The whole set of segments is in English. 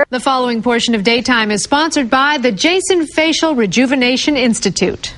The following portion of Daytime is sponsored by the Jasin Facial Rejuvenation Institute.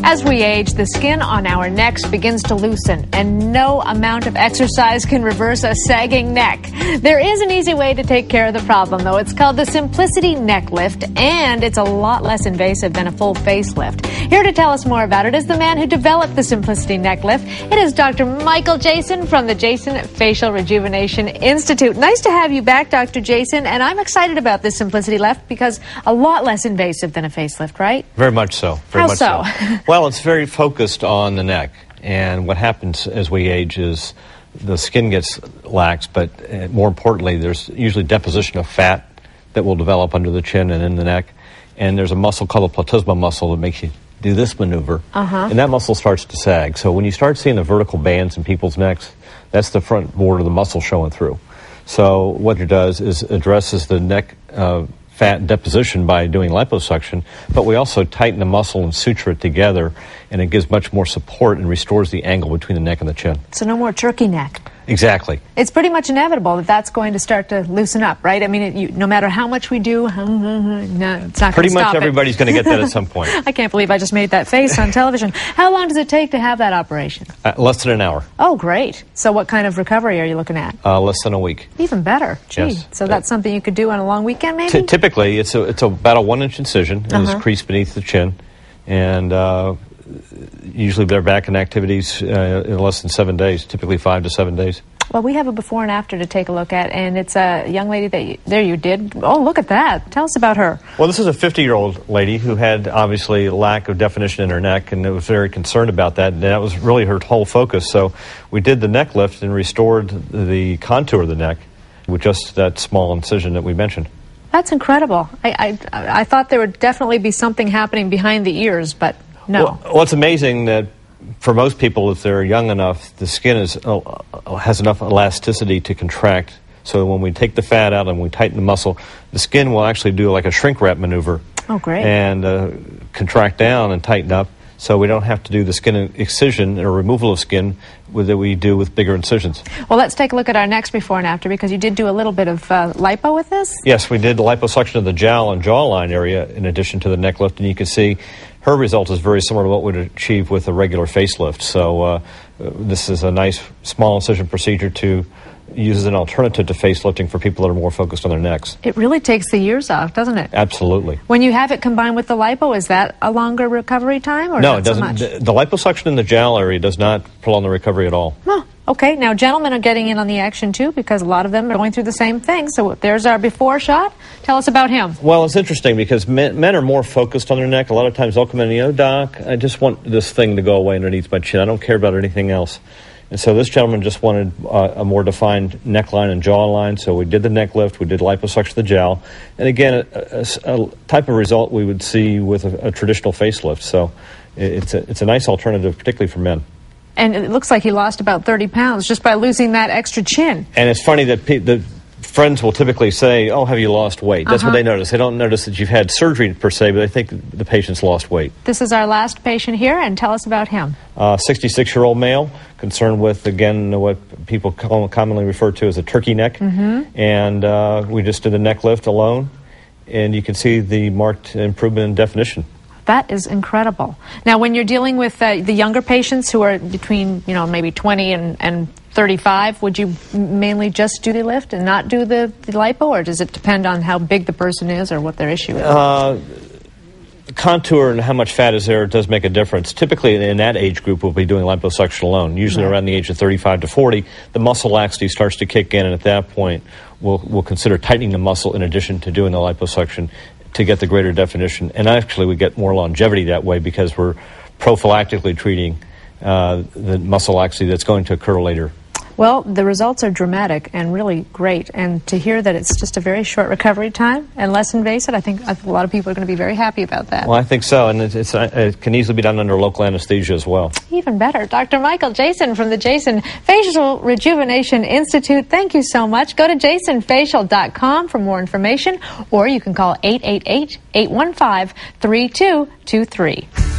As we age, the skin on our necks begins to loosen, and no amount of exercise can reverse a sagging neck. There is an easy way to take care of the problem, though. It's called the Simplicity Neck Lift, and it's a lot less invasive than a full facelift. Here to tell us more about it is the man who developed the Simplicity Neck Lift. It is Dr. Michael Jasin from the Jasin Facial Rejuvenation Institute. Nice to have you back, Dr. Jasin, and I'm excited about this Simplicity Lift because a lot less invasive than a facelift, right? Very much so. How so? Well, it's very focused on the neck, and what happens as we age is the skin gets lax, but more importantly, there's usually deposition of fat that will develop under the chin and in the neck, and there's a muscle called the platysma muscle that makes you do this maneuver, and that muscle starts to sag. So when you start seeing the vertical bands in people's necks, that's the front board of the muscle showing through. So what it does is addresses the neck fat deposition by doing liposuction, but we also tighten the muscle and suture it together, and it gives much more support and restores the angle between the neck and the chin. So no more turkey neck. Exactly. It's pretty much inevitable that that's going to start to loosen up, right? I mean, no matter how much we do, no, it's not going to stop. Pretty much everybody's going to get that at some point. I can't believe I just made that face on television. How long does it take to have that operation? Less than an hour. Oh, great. So what kind of recovery are you looking at? Less than a week. Even better. Gee. Yes. So that's something you could do on a long weekend, maybe? Typically, it's about a 1-inch incision, and it's creased beneath the chin, and usually they're back in activities in less than 7 days, typically 5 to 7 days. Well, we have a before and after to take a look at, and it's a young lady that there you did. Oh, look at that. Tell us about her. Well, this is a 50-year-old lady who had obviously lack of definition in her neck, and was very concerned about that, and that was really her whole focus. So we did the neck lift and restored the contour of the neck with just that small incision that we mentioned. That's incredible. I thought there would definitely be something happening behind the ears, but no. Well, it's amazing that for most people, if they're young enough, the skin has enough elasticity to contract. So when we take the fat out and we tighten the muscle, the skin will actually do like a shrink wrap maneuver. Oh, great. And contract down and tighten up. So we don't have to do the skin excision or removal of skin that we do with bigger incisions. Well, let's take a look at our next before and after, because you did do a little bit of lipo with this? Yes, we did liposuction of the jowl and jawline area in addition to the neck lift, and you can see her result is very similar to what we'd achieve with a regular facelift. So this is a nice small incision procedure to use as an alternative to facelifting for people that are more focused on their necks. It really takes the years off, doesn't it? Absolutely. When you have it combined with the lipo, is that a longer recovery time, or no, not it doesn't. so much? The liposuction in the jowl area does not prolong the recovery at all. Huh. Okay, now gentlemen are getting in on the action too, because a lot of them are going through the same thing. So there's our before shot. Tell us about him. Well, it's interesting because men are more focused on their neck. A lot of times they'll come in, doc, I just want this thing to go away underneath my chin. I don't care about anything else. And so this gentleman just wanted a more defined neckline and jawline, so we did the neck lift, we did liposuction of the jowl, and again, a type of result we would see with a traditional facelift. So it's a nice alternative, particularly for men. And it looks like he lost about 30 pounds just by losing that extra chin. And it's funny that the friends will typically say, oh, have you lost weight? That's what they notice. They don't notice that you've had surgery per se, but they think the patient's lost weight. This is our last patient here, and tell us about him. 66-year-old male, concerned with, again, what people commonly refer to as a turkey neck. And we just did the neck lift alone, and you can see the marked improvement in definition. That is incredible. Now, when you're dealing with the younger patients who are between, maybe 20 and 35, would you mainly just do the lift and not do the lipo, or does it depend on how big the person is or what their issue is? The contour and how much fat is there does make a difference. Typically, in that age group, we'll be doing liposuction alone. Usually around the age of 35 to 40, the muscle laxity starts to kick in, and at that point, we'll consider tightening the muscle in addition to doing the liposuction to get the greater definition. And actually, we get more longevity that way because we're prophylactically treating the muscle laxity that's going to occur later. Well, the results are dramatic and really great, and to hear that it's just a very short recovery time and less invasive, I think a lot of people are going to be very happy about that. Well, I think so, and it can easily be done under local anesthesia as well. Even better. Dr. Michael Jasin from the Jasin Facial Rejuvenation Institute, thank you so much. Go to jasinfacial.com for more information, or you can call 888-815-3223.